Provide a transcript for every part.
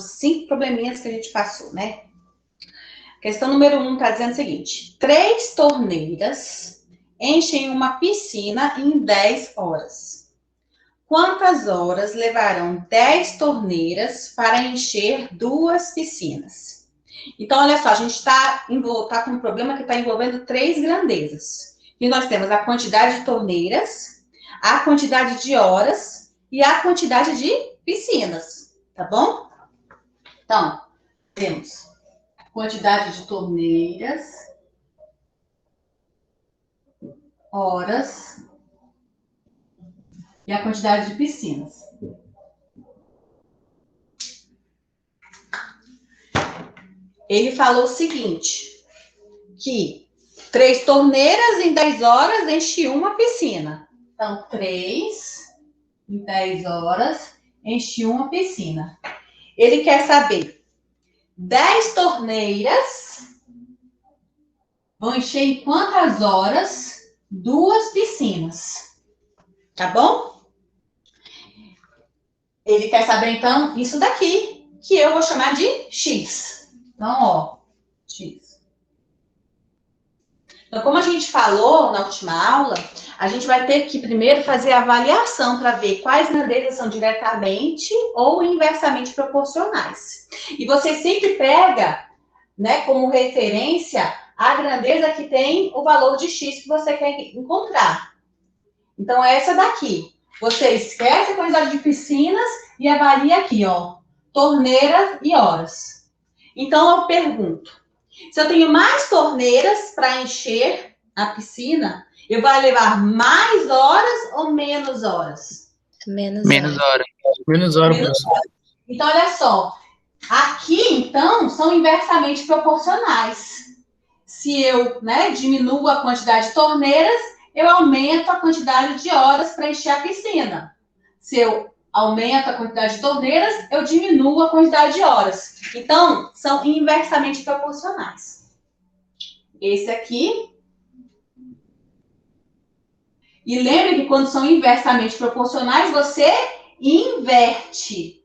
5 probleminhas que a gente passou, né? Questão número 1 está dizendo o seguinte: 3 torneiras enchem uma piscina em 10 horas. Quantas horas levarão 10 torneiras para encher 2 piscinas? Então, olha só, a gente está com um problema que está envolvendo 3 grandezas. E nós temos a quantidade de torneiras, a quantidade de horas e a quantidade de piscinas, tá bom? Então, temos quantidade de torneiras, horas e a quantidade de piscinas. Ele falou o seguinte, que 3 torneiras em 10 horas enche uma piscina. Então, 3 em 10 horas enche uma piscina. Ele quer saber 10 torneiras vão encher em quantas horas 2 piscinas. Tá bom? Ele quer saber, então, isso daqui, que eu vou chamar de X. Então, ó, X. Então, como a gente falou na última aula, a gente vai ter que primeiro fazer a avaliação para ver quais grandezas são diretamente ou inversamente proporcionais. E você sempre pega, né, como referência a grandeza que tem o valor de X que você quer encontrar. Então, essa daqui. Você esquece a quantidade de piscinas e avalia aqui, ó, torneiras e horas. Então, eu pergunto, se eu tenho mais torneiras para encher a piscina, eu vou levar mais horas ou menos horas? Menos horas. Menos horas, professor. Então, olha só. Aqui, então, são inversamente proporcionais. Se eu, né, diminuo a quantidade de torneiras, eu aumento a quantidade de horas para encher a piscina. Se eu aumento a quantidade de torneiras, eu diminuo a quantidade de horas. Então, são inversamente proporcionais. Esse aqui. E lembre que quando são inversamente proporcionais, você inverte.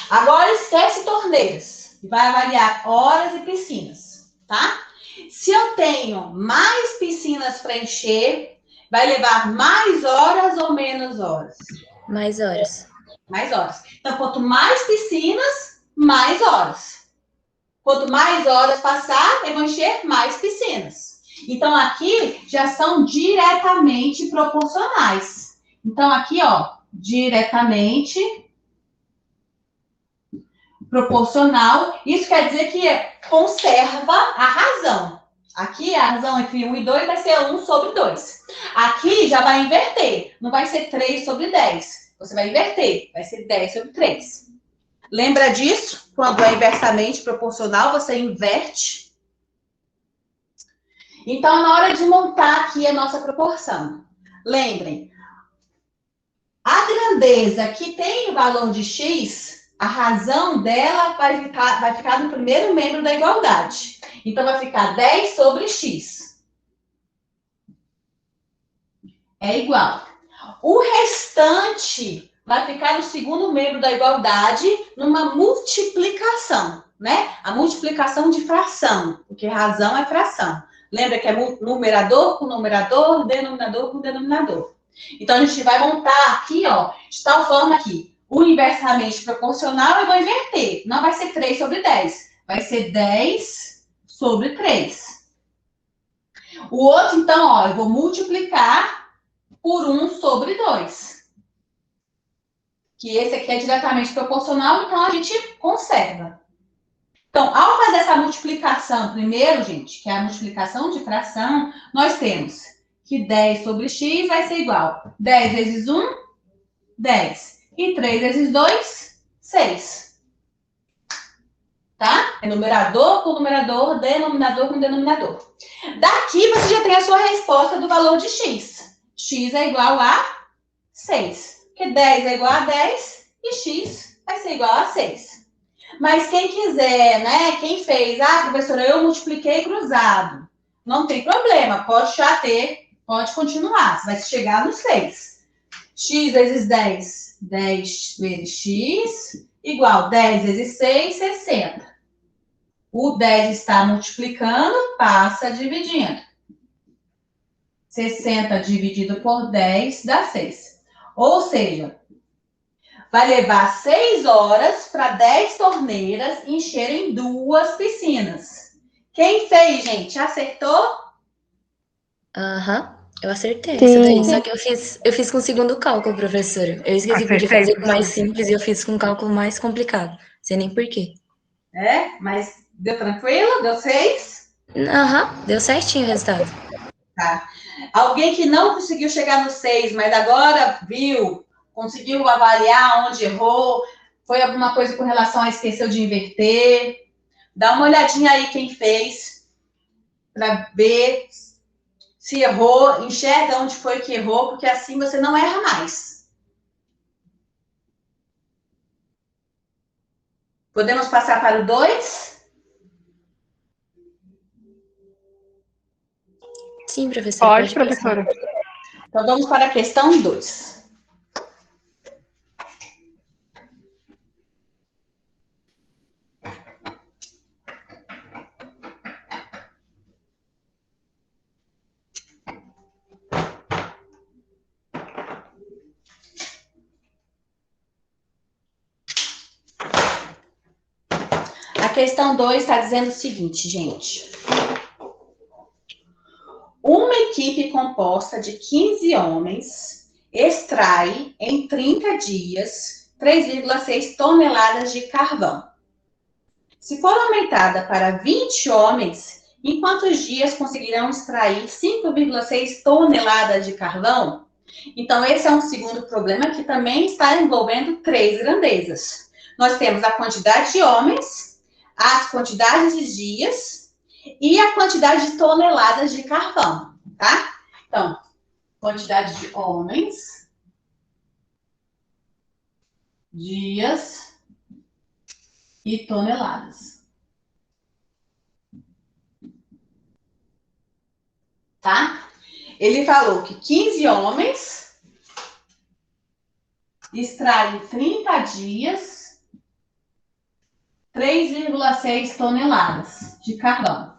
Agora, esquece torneiras. E vai avaliar horas e piscinas, tá? Se eu tenho mais piscinas para encher, vai levar mais horas ou menos horas? Mais horas. Mais horas. Então, quanto mais piscinas, mais horas. Quanto mais horas passar, eu vou encher mais piscinas. Então, aqui já são diretamente proporcionais. Então, aqui, ó, diretamente proporcional. Isso quer dizer que conserva a razão. Aqui, a razão entre 1 e 2 vai ser 1 sobre 2. Aqui já vai inverter. Não vai ser 3 sobre 10. Você vai inverter. Vai ser 10 sobre 3. Lembra disso? Quando é inversamente proporcional, você inverte. Então, na hora de montar aqui a nossa proporção, lembrem, a grandeza que tem o valor de X, a razão dela vai ficar no primeiro membro da igualdade. Então, vai ficar 10 sobre X. É igual. O restante vai ficar no segundo membro da igualdade, numa multiplicação, né? A multiplicação de fração, porque razão é fração. Lembra que é numerador com numerador, denominador com denominador. Então, a gente vai montar aqui, ó, de tal forma que o inversamente proporcional eu vou inverter. Não vai ser 3 sobre 10. Vai ser 10 sobre 3. O outro, então, ó, eu vou multiplicar por 1 sobre 2. Que esse aqui é diretamente proporcional, então a gente conserva. Então, ao fazer essa multiplicação primeiro, gente, que é a multiplicação de fração, nós temos que 10 sobre x vai ser igual 10 vezes 1, 10. E 3 vezes 2, 6. Tá? É numerador com numerador, denominador com denominador. Daqui você já tem a sua resposta do valor de x. X é igual a 6. Porque 10 é igual a 10 e x vai ser igual a 6. Mas quem quiser, né? Quem fez, professora, eu multipliquei cruzado. Não tem problema, pode já ter, pode continuar. Você vai chegar no 6. X vezes 10, 10 vezes X, igual 10 vezes 6, 60. O 10 está multiplicando, passa dividindo. 60 dividido por 10 dá 6. Ou seja, vai levar 6 horas para 10 torneiras encherem 2 piscinas. Quem fez, gente? Acertou? Aham, eu acertei Sim. isso daí. Só que eu fiz com o segundo cálculo, professora. Eu esqueci de fazer com o mais simples e eu fiz com um cálculo mais complicado. Sei nem por quê. É, mas deu tranquilo? Deu 6? Aham, deu certinho o resultado. Tá. Alguém que não conseguiu chegar no 6, mas agora viu, conseguiu avaliar onde errou, foi alguma coisa com relação a esqueceu de inverter. Dá uma olhadinha aí quem fez, para ver se errou, enxerga onde foi que errou, porque assim você não erra mais. Podemos passar para o 2? Sim, professora. Pode, professora. Então vamos para a questão 2. A questão 2 está dizendo o seguinte, gente. Uma equipe composta de 15 homens extrai em 30 dias 3,6 toneladas de carvão. Se for aumentada para 20 homens, em quantos dias conseguirão extrair 5,6 toneladas de carvão? Então, esse é um segundo problema que também está envolvendo 3 grandezas. Nós temos a quantidade de homens, as quantidades de dias e a quantidade de toneladas de carvão, tá? Então, quantidade de homens, dias e toneladas. Tá? Ele falou que 15 homens extraem 30 dias 3,6 toneladas de carvão.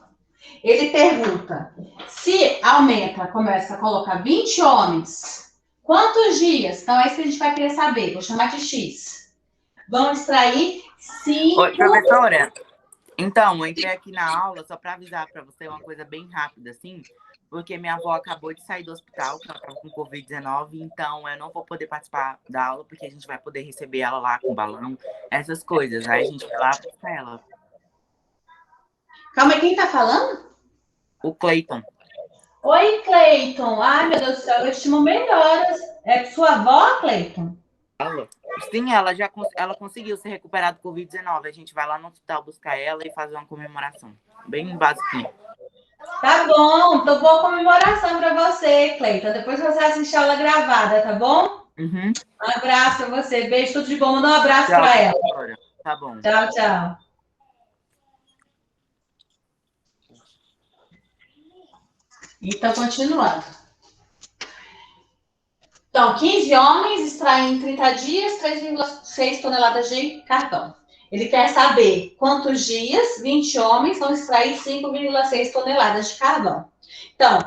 Ele pergunta, se aumenta, começa a colocar 20 homens, quantos dias? Então, é isso que a gente vai querer saber. Vou chamar de X. Vão extrair 5... Oi, professora. Então, eu entrei aqui na aula só para avisar para você uma coisa bem rápida, assim, porque minha avó acabou de sair do hospital, que ela estava com Covid-19, então eu não vou poder participar da aula, porque a gente vai poder receber ela lá com balão, essas coisas. Aí a gente vai lá buscar ela. Calma aí, quem tá falando? O Cleiton. Oi, Cleiton. Ai, meu Deus do céu, eu estimo melhoras. É sua avó, Cleiton? Sim, ela conseguiu se recuperar do Covid-19. A gente vai lá no hospital buscar ela e fazer uma comemoração. Bem basiquinho. Tá bom, então boa comemoração pra você, Cleiton. Depois você assiste a aula gravada, tá bom? Uhum. Um abraço pra você. Beijo, tudo de bom. Manda um abraço Tchau, pra ela. professora. Tá bom. Tchau, tchau. Então, continuando. Então, 15 homens extraem em 30 dias 3,6 toneladas de carvão. Ele quer saber quantos dias 20 homens vão extrair 5,6 toneladas de carvão. Então,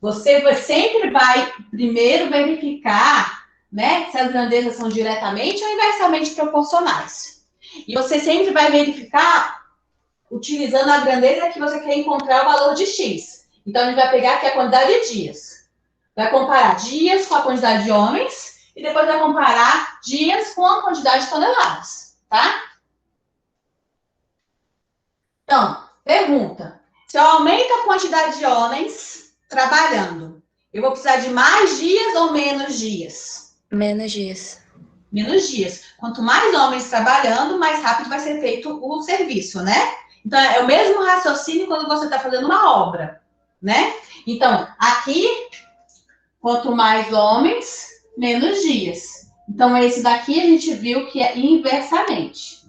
você sempre vai primeiro verificar, né, se as grandezas são diretamente ou inversamente proporcionais. E você sempre vai verificar utilizando a grandeza que você quer encontrar o valor de X. Então, a gente vai pegar aqui a quantidade de dias. Vai comparar dias com a quantidade de homens e depois vai comparar dias com a quantidade de toneladas, tá? Então, pergunta. Se eu aumento a quantidade de homens trabalhando, eu vou precisar de mais dias ou menos dias? Menos dias. Menos dias. Quanto mais homens trabalhando, mais rápido vai ser feito o serviço, né? Então, é o mesmo raciocínio quando você está fazendo uma obra, né? Então, aqui, quanto mais homens, menos dias. Então, esse daqui a gente viu que é inversamente.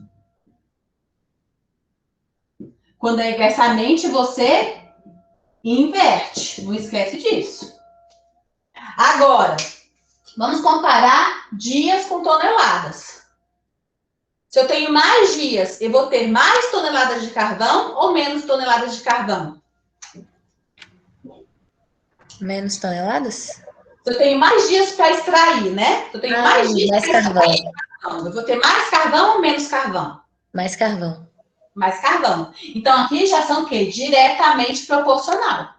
Quando é inversamente, você inverte. Não esquece disso. Agora, Vamos comparar dias com toneladas. Se eu tenho mais dias, eu vou ter mais toneladas de carvão ou menos toneladas de carvão? Menos toneladas? Se eu tenho mais dias para extrair, né? Se eu tenho mais dias mais para carvão. extrair carvão, eu vou ter mais carvão ou menos carvão? Mais carvão. Mais carvão. Então, aqui já são o quê? Diretamente proporcional.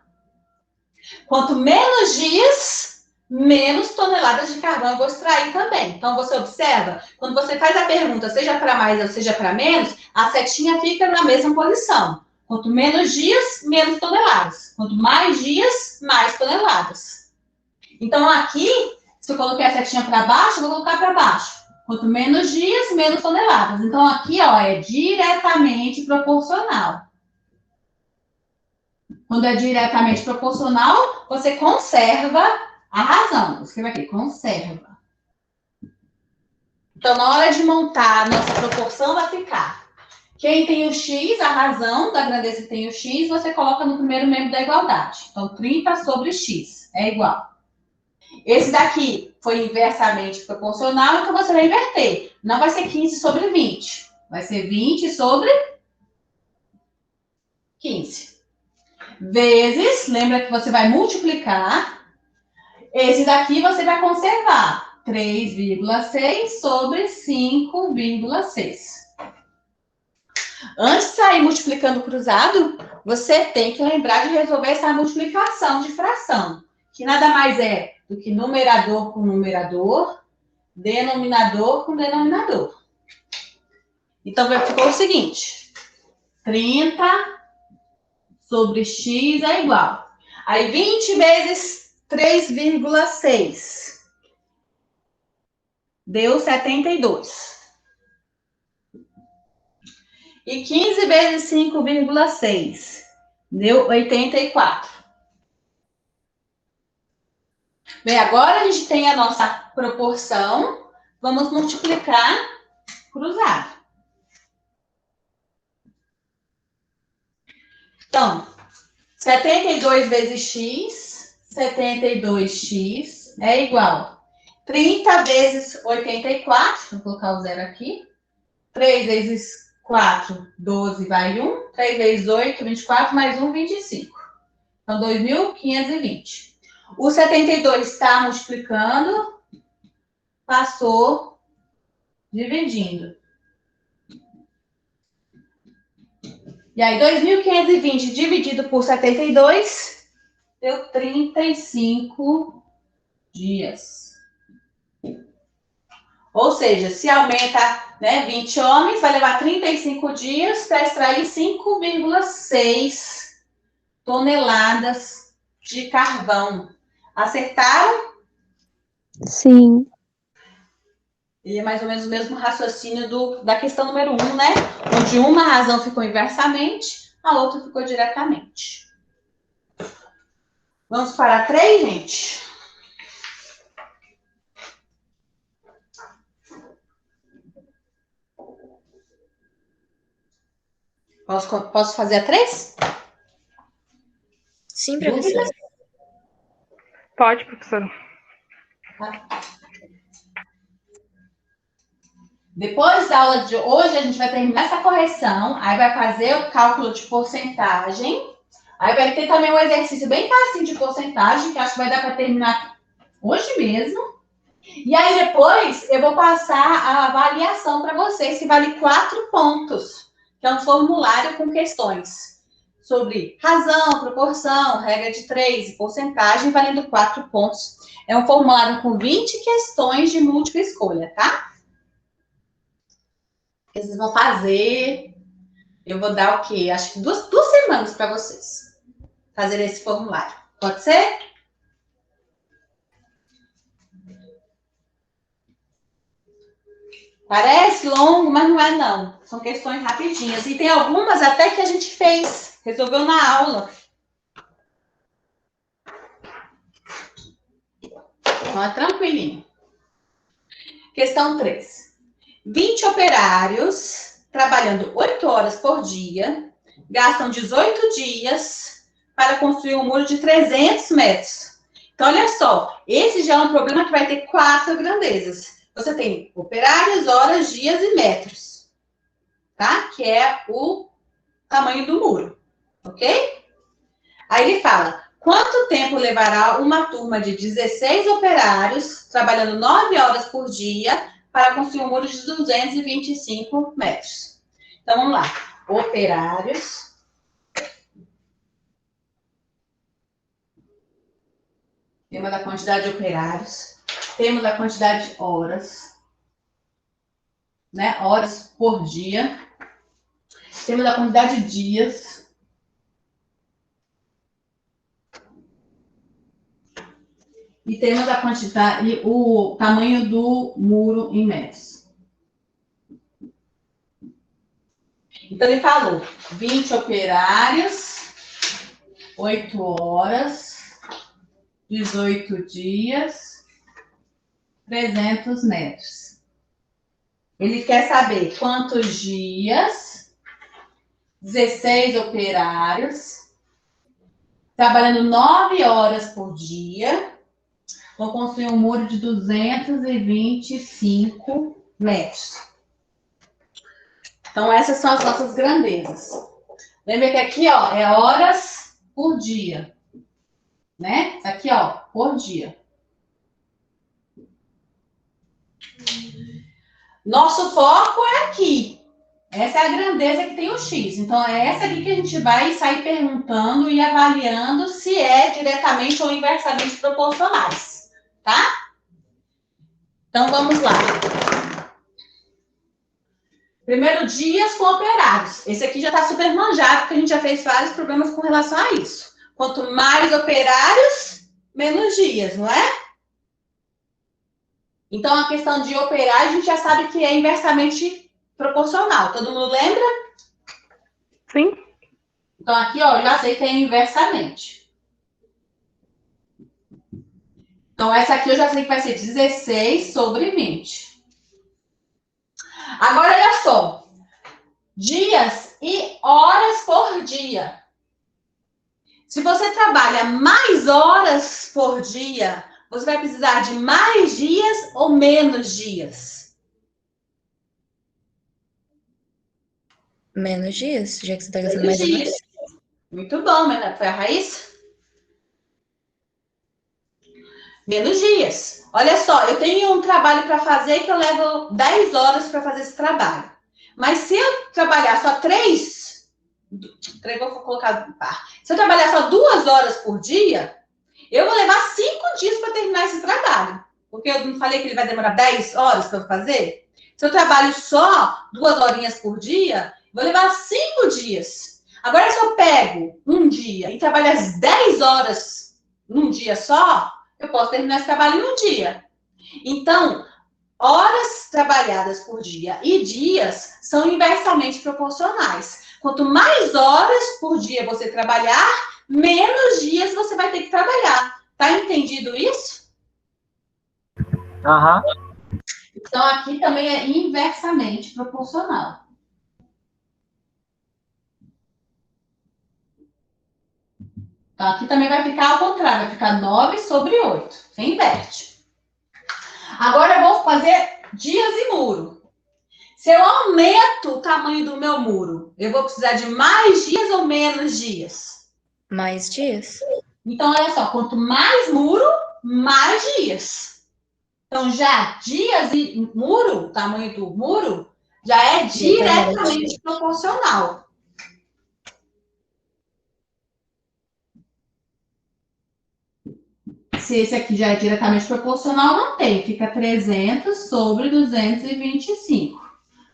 Quanto menos dias, menos toneladas de carvão eu vou extrair também. Então, você observa, quando você faz a pergunta, seja para mais ou seja para menos, a setinha fica na mesma posição. Quanto menos dias, menos toneladas. Quanto mais dias, mais toneladas. Então, aqui, se eu coloquei a setinha para baixo, eu vou colocar para baixo. Quanto menos dias, menos toneladas. Então, aqui, ó, é diretamente proporcional. Quando é diretamente proporcional, você conserva a razão. Escreva aqui, conserva. Então, na hora de montar a nossa proporção, vai ficar. Quem tem o X, a razão da grandeza que tem o X, você coloca no primeiro membro da igualdade. Então, 30 sobre X é igual. Esse daqui foi inversamente proporcional, então você vai inverter. Não vai ser 15 sobre 20. Vai ser 20 sobre 15. Vezes, lembra que você vai multiplicar. Esse daqui você vai conservar. 3,6 sobre 5,6. Antes de sair multiplicando cruzado, você tem que lembrar de resolver essa multiplicação de fração. Que nada mais é do que numerador com numerador, denominador com denominador. Então, ficou o seguinte. 30 sobre x é igual. Aí, 20 vezes 3,6. Deu 72. E 15 vezes 5,6. Deu 84. Bem, agora a gente tem a nossa proporção. Vamos multiplicar cruzado. Então, 72 vezes x, 72x é igual. 30 vezes 84, vou colocar o zero aqui. 3 vezes 4, 12, vai 1. 3 vezes 8, 24, mais 1, 25. Então, 2.520. O 72 está multiplicando, passou dividindo. E aí, 2.520 dividido por 72, deu 35 dias. Ou seja, se aumenta, né, 20 homens, vai levar 35 dias para extrair 5,6 toneladas de carvão. Acertaram? Sim. E é mais ou menos o mesmo raciocínio da questão número 1, né? Onde uma razão ficou inversamente, a outra ficou diretamente. Vamos para 3, gente? Posso fazer a 3? Sim, professora. Pode, professora. Tá. Depois da aula de hoje, a gente vai terminar essa correção, aí vai fazer o cálculo de porcentagem, aí vai ter também um exercício bem fácil de porcentagem, que acho que vai dar para terminar hoje mesmo. E aí depois eu vou passar a avaliação para vocês, que vale 4 pontos, que é um formulário com questões sobre razão, proporção, regra de 3 e porcentagem, valendo 4 pontos. É um formulário com 20 questões de múltipla escolha, tá? Vocês vão fazer, eu vou dar o quê? Acho que duas semanas para vocês fazer esse formulário. Pode ser? Parece longo, mas não é não. São questões rapidinhas. E tem algumas até que a gente fez, resolveu na aula. Então, é tranquilinho. Questão 3. 20 operários, trabalhando 8 horas por dia, gastam 18 dias para construir um muro de 300 metros. Então, olha só, esse já é um problema que vai ter 4 grandezas. Você tem operários, horas, dias e metros, tá? Que é o tamanho do muro, ok? Aí ele fala, quanto tempo levará uma turma de 16 operários, trabalhando 9 horas por dia, para construir um muro de 225 metros? Então, vamos lá. Operários. Temos a quantidade de operários. Temos a quantidade de horas. Né? Horas por dia. Temos a quantidade de dias. E temos a quantidade, o tamanho do muro em metros. Então, ele falou 20 operários, 8 horas, 18 dias, 300 metros. Ele quer saber quantos dias, 16 operários, trabalhando 9 horas por dia, vão construir um muro de 225 metros. Então, essas são as nossas grandezas. Lembra que aqui, ó, é horas por dia. Né? Aqui, ó, por dia. Nosso foco é aqui. Essa é a grandeza que tem o X. Então, é essa aqui que a gente vai sair perguntando e avaliando se é diretamente ou inversamente proporcionais. Tá? Então, vamos lá. Primeiro, dias com operários. Esse aqui já está super manjado, porque a gente já fez vários problemas com relação a isso. Quanto mais operários, menos dias, não é? Então, a questão de operário, a gente já sabe que é inversamente proporcional. Todo mundo lembra? Sim. Então, aqui, ó, eu já sei que é inversamente. Então, essa aqui eu já sei que vai ser 16 sobre 20. Agora, olha só. Dias e horas por dia. Se você trabalha mais horas por dia, você vai precisar de mais dias ou menos dias? Menos dias, já que você está gastando mais dias. horas. Muito bom, né? Foi a Raíssa? Menos dias. Olha só, eu tenho um trabalho para fazer que eu levo 10 horas para fazer esse trabalho. Mas se eu trabalhar só 3, vou colocar par. Se eu trabalhar só 2 horas por dia, eu vou levar 5 dias para terminar esse trabalho. Porque eu não falei que ele vai demorar 10 horas para fazer? Se eu trabalho só 2 horinhas por dia, vou levar 5 dias. Agora, se eu pego um dia e trabalho as 10 horas num dia só, eu posso terminar esse trabalho em um dia. Então, horas trabalhadas por dia e dias são inversamente proporcionais. Quanto mais horas por dia você trabalhar, menos dias você vai ter que trabalhar. Tá entendido isso? Aham. Então, aqui também é inversamente proporcional. Então, aqui também vai ficar ao contrário, vai ficar 9 sobre 8. Você inverte. Agora eu vou fazer dias e muro. Se eu aumento o tamanho do meu muro, eu vou precisar de mais dias ou menos dias? Mais dias. Então, olha só, quanto mais muro, mais dias. Então, já dias e muro, o tamanho do muro, já é diretamente proporcional. Se esse aqui já é diretamente proporcional, não tem. Fica 300 sobre 225.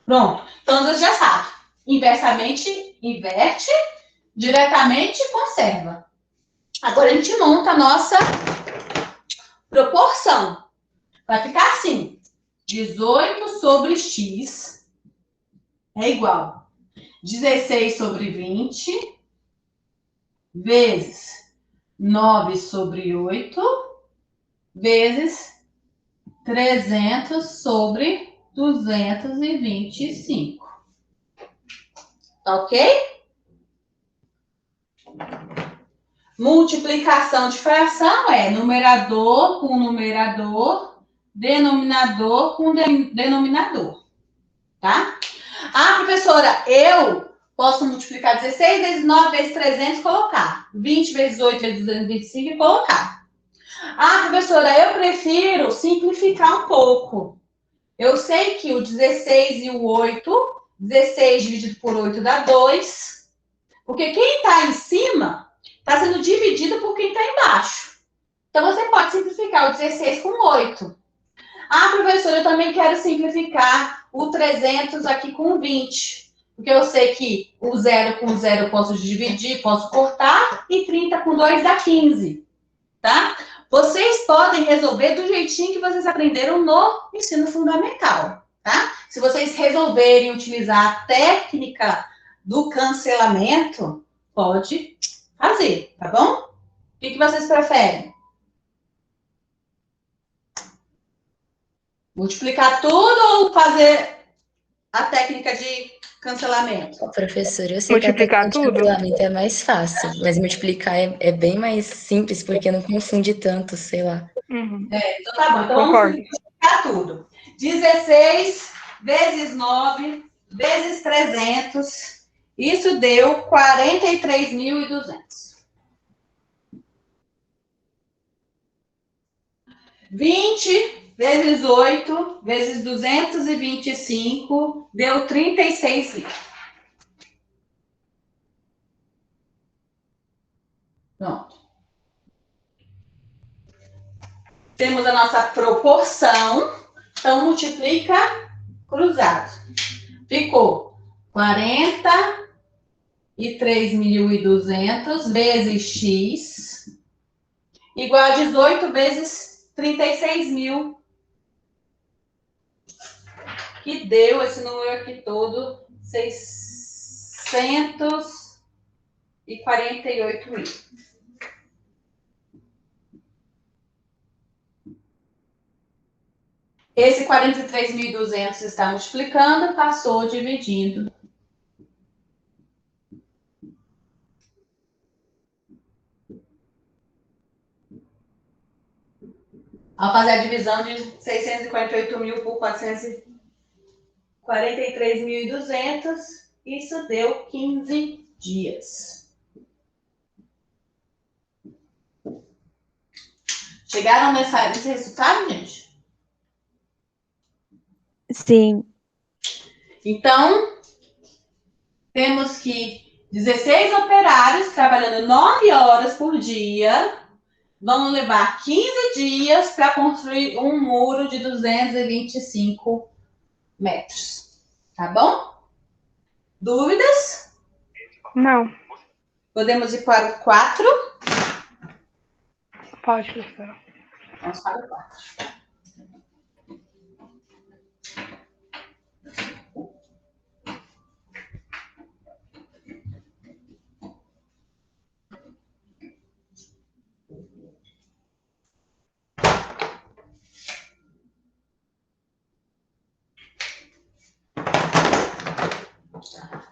Pronto. Então, você já sabe. Inversamente, inverte. Diretamente, conserva. Agora, a gente monta a nossa proporção. Vai ficar assim. 18 sobre x é igual 16 sobre 20 vezes 9 sobre 8 vezes 300 sobre 225. Tá ok? Multiplicação de fração é numerador com numerador, denominador com denominador, tá? Ah, professora, eu posso multiplicar 16 vezes 9 vezes 300 e colocar. 20 vezes 8 vezes 225 e colocar. Ah, professora, eu prefiro simplificar um pouco. Eu sei que o 16 e o 8, 16 dividido por 8 dá 2. Porque quem está em cima está sendo dividido por quem está embaixo. Então, você pode simplificar o 16 com 8. Ah, professora, eu também quero simplificar o 300 aqui com 20. Porque eu sei que o 0 com 0 eu posso dividir, posso cortar, e 30 com 2 dá 15. Tá? Vocês podem resolver do jeitinho que vocês aprenderam no ensino fundamental. Tá? Se vocês resolverem utilizar a técnica do cancelamento, pode fazer, tá bom? O que vocês preferem? Multiplicar tudo ou fazer a técnica de cancelamento? Professor, eu sei que a Multiplicar técnica de tudo? cancelamento é mais fácil, mas multiplicar é bem mais simples, porque não confunde tanto, sei lá. Uhum. Então tá bom, então Concordo. vamos multiplicar tudo. 16 vezes 9 vezes 300, isso deu 43.200. 20 vezes 8 vezes 225 deu 36 mil. Pronto. Temos a nossa proporção. Então, multiplica cruzado. Ficou 43.200 vezes x igual a 18 vezes 36.000. Que deu esse número aqui todo, 648 mil. Esse 43.200 está multiplicando, passou dividindo. Ao fazer a divisão de 648 mil por 443.200, isso deu 15 dias. Chegaram nesse resultado, gente? Sim. Então, temos que 16 operários trabalhando 9 horas por dia vão levar 15 dias para construir um muro de 225 metros. Tá bom? Dúvidas? Não. Podemos ir para o 4? Pode, professora. Vamos para o 4.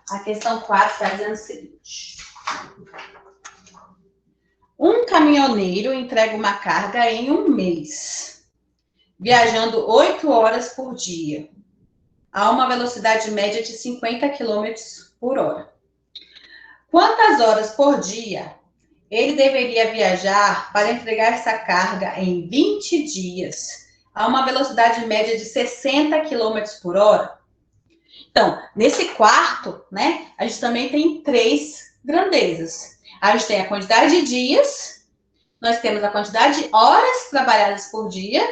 A questão 4 está dizendo o seguinte. Um caminhoneiro entrega uma carga em um mês, viajando 8 horas por dia, a uma velocidade média de 50 km por hora. Quantas horas por dia ele deveria viajar para entregar essa carga em 20 dias, a uma velocidade média de 60 km por hora? Então, nesse quarto, né, a gente também tem 3 grandezas. A gente tem a quantidade de dias, nós temos a quantidade de horas trabalhadas por dia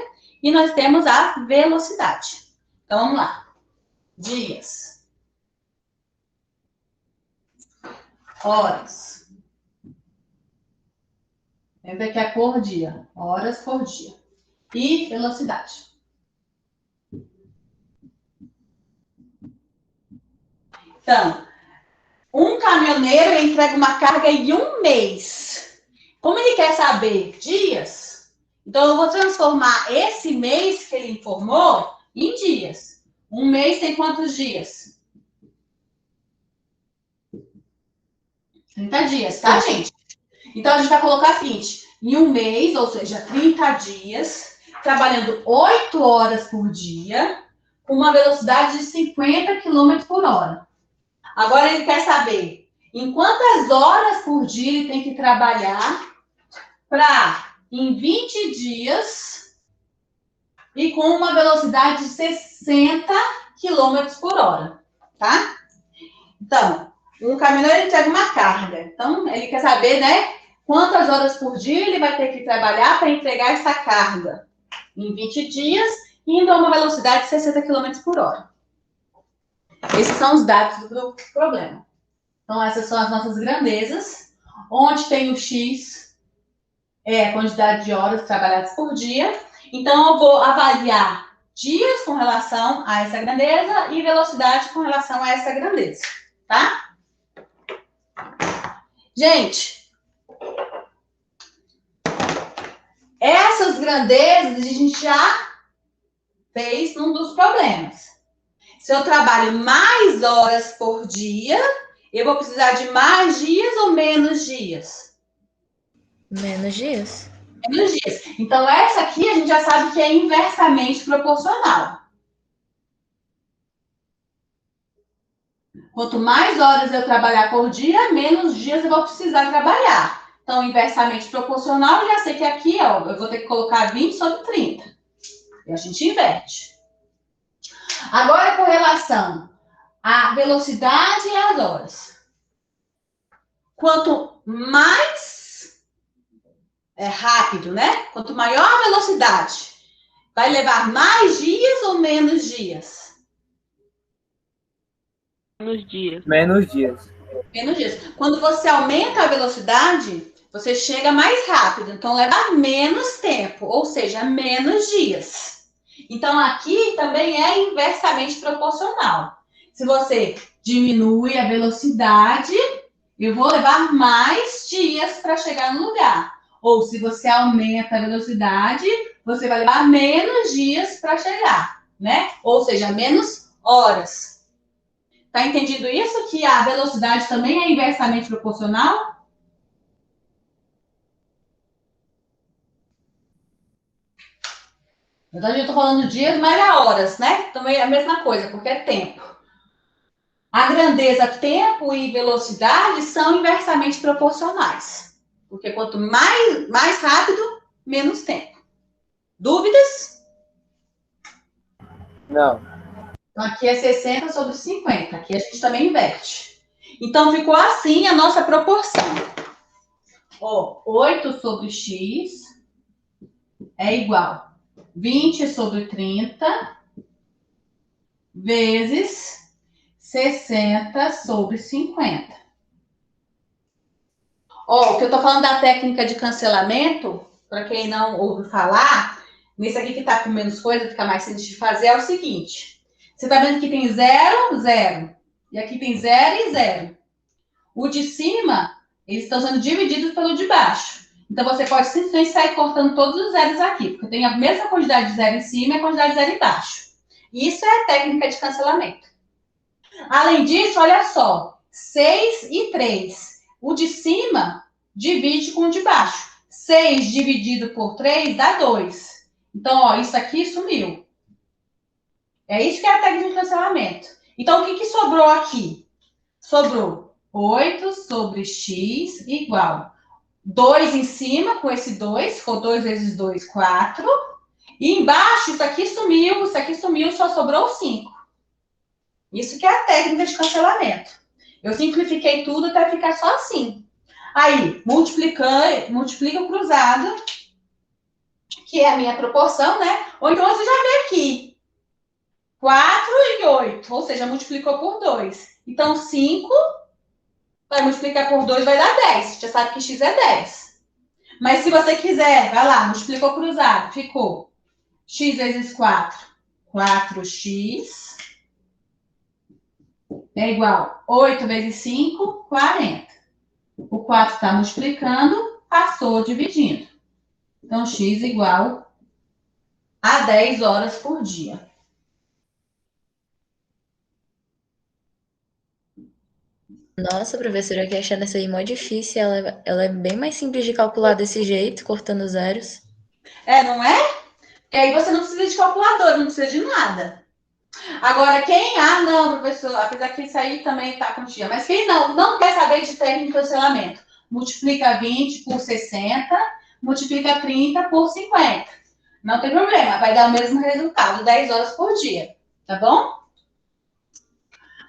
e nós temos a velocidade. Então, vamos lá. Dias. Horas. Lembra que é por dia. Horas por dia. E velocidade. Então, um caminhoneiro entrega uma carga em um mês. Como ele quer saber dias, então eu vou transformar esse mês que ele informou em dias. Um mês tem quantos dias? 30 dias, tá, gente? Então, a gente vai colocar o seguinte, em um mês, ou seja, 30 dias, trabalhando 8 horas por dia, com uma velocidade de 50 km por hora. Agora, ele quer saber em quantas horas por dia ele tem que trabalhar para, em 20 dias, e com uma velocidade de 60 km por hora, tá? Então, um caminhoneiro entrega uma carga. Então, ele quer saber, né, quantas horas por dia ele vai ter que trabalhar para entregar essa carga em 20 dias, indo a uma velocidade de 60 km por hora. Esses são os dados do problema. Então, essas são as nossas grandezas, onde tem o X, é a quantidade de horas trabalhadas por dia. Então, eu vou avaliar dias com relação a essa grandeza e velocidade com relação a essa grandeza, tá? Gente, essas grandezas a gente já fez num dos problemas. Se eu trabalho mais horas por dia, eu vou precisar de mais dias ou menos dias? Menos dias. Menos dias. Então, essa aqui a gente já sabe que é inversamente proporcional. Quanto mais horas eu trabalhar por dia, menos dias eu vou precisar trabalhar. Então, inversamente proporcional, eu já sei que aqui, ó, eu vou ter que colocar 20 sobre 30. E a gente inverte. Agora, com relação à velocidade e às horas. Quanto mais rápido, né? Quanto maior a velocidade, vai levar mais dias ou menos dias? Menos dias. Menos dias. Menos dias. Quando você aumenta a velocidade, você chega mais rápido, então leva menos tempo, ou seja, menos dias. Então, aqui também é inversamente proporcional. Se você diminui a velocidade, eu vou levar mais dias para chegar no lugar. Ou se você aumenta a velocidade, você vai levar menos dias para chegar, né? Ou seja, menos horas. Tá entendido isso? Que a velocidade também é inversamente proporcional? Na verdade, eu tô falando dias, mas é horas, né? Também é a mesma coisa, porque é tempo. A grandeza, tempo e velocidade são inversamente proporcionais. Porque quanto mais rápido, menos tempo. Dúvidas? Não. Então, aqui é 60 sobre 50. Aqui a gente também inverte. Então, ficou assim a nossa proporção. Ó, 8 sobre x é igual 20 sobre 30 vezes 60 sobre 50. Ó, o que eu tô falando da técnica de cancelamento, para quem não ouve falar, nesse aqui que tá com menos coisa, fica mais simples de fazer, é o seguinte. Você tá vendo que tem 0, 0. E aqui tem 0 e 0. O de cima, eles estão sendo divididos pelo de baixo. Então, você pode simplesmente sair cortando todos os zeros aqui, porque tem a mesma quantidade de zero em cima e a quantidade de zero embaixo. Isso é a técnica de cancelamento. Além disso, olha só, 6 e 3. O de cima divide com o de baixo. 6 dividido por 3 dá 2. Então, ó, isso aqui sumiu. É isso que é a técnica de cancelamento. Então, o que sobrou aqui? Sobrou 8 sobre x igual 2 em cima, com esse 2, ficou 2 vezes 2, 4. E embaixo, isso aqui sumiu, só sobrou 5. Isso que é a técnica de cancelamento. Eu simplifiquei tudo até ficar só assim. Aí, multiplica o cruzado, que é a minha proporção, né? Ou então você já vê aqui. 4 e 8, ou seja, multiplicou por 2. Então, 5 vai multiplicar por 2, vai dar 10. Você já sabe que x é 10. Mas se você quiser, vai lá, multiplicou cruzado, ficou x vezes 4, 4x é igual 8 vezes 5, 40. O 4 está multiplicando, passou dividindo. Então, x igual a 10 horas por dia. Nossa, professora, eu que achando essa aí mó difícil. Ela é bem mais simples de calcular desse jeito, cortando zeros. Não é? Porque aí você não precisa de calculadora, não precisa de nada. Agora, não, professor, apesar que isso aí também tá com dia, mas quem não quer saber de técnica de cancelamento, multiplica 20 por 60, multiplica 30 por 50. Não tem problema, vai dar o mesmo resultado, 10 horas por dia, tá bom?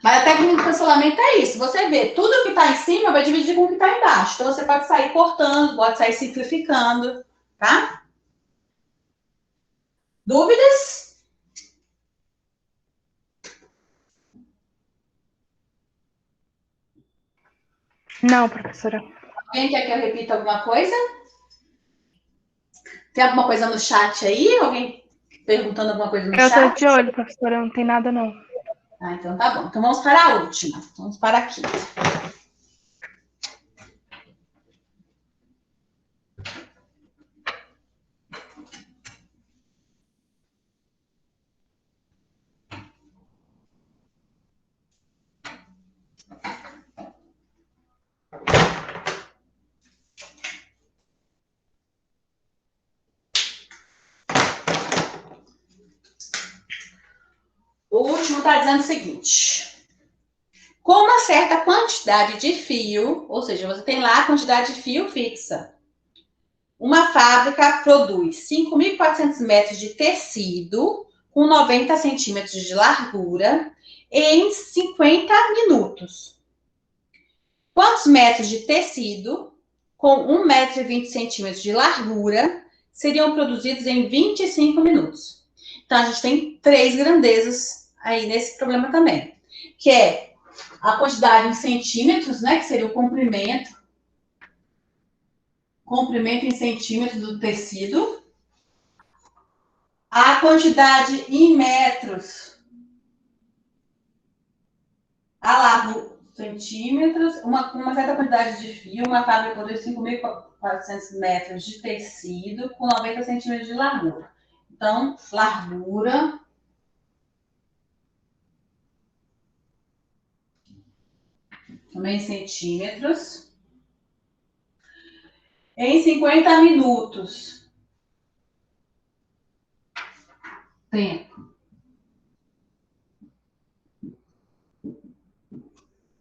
Mas a técnica de cancelamento é isso, você vê tudo que tá em cima vai dividir com o que tá embaixo. Então, você pode sair cortando, pode sair simplificando, tá? Dúvidas? Não, professora. Alguém quer que eu repita alguma coisa? Tem alguma coisa no chat aí? Alguém perguntando alguma coisa no Eu tô chat? de olho, professora, não tem nada não. Então tá bom. Então vamos para a última. Vamos para a quinta. O último está dizendo o seguinte. Com uma certa quantidade de fio, ou seja, você tem lá a quantidade de fio fixa. Uma fábrica produz 5.400 metros de tecido com 90 centímetros de largura em 50 minutos. Quantos metros de tecido com 1,20 m de largura seriam produzidos em 25 minutos? Então, a gente tem 3 grandezas aí nesse problema também, que é a quantidade em centímetros, né, que seria o comprimento em centímetros do tecido, a quantidade em metros, a largura, centímetros, uma certa quantidade de fio, uma fábrica produz 5.400 metros de tecido com 90 centímetros de largura. Então, largura também em centímetros, em 50 minutos. Tempo.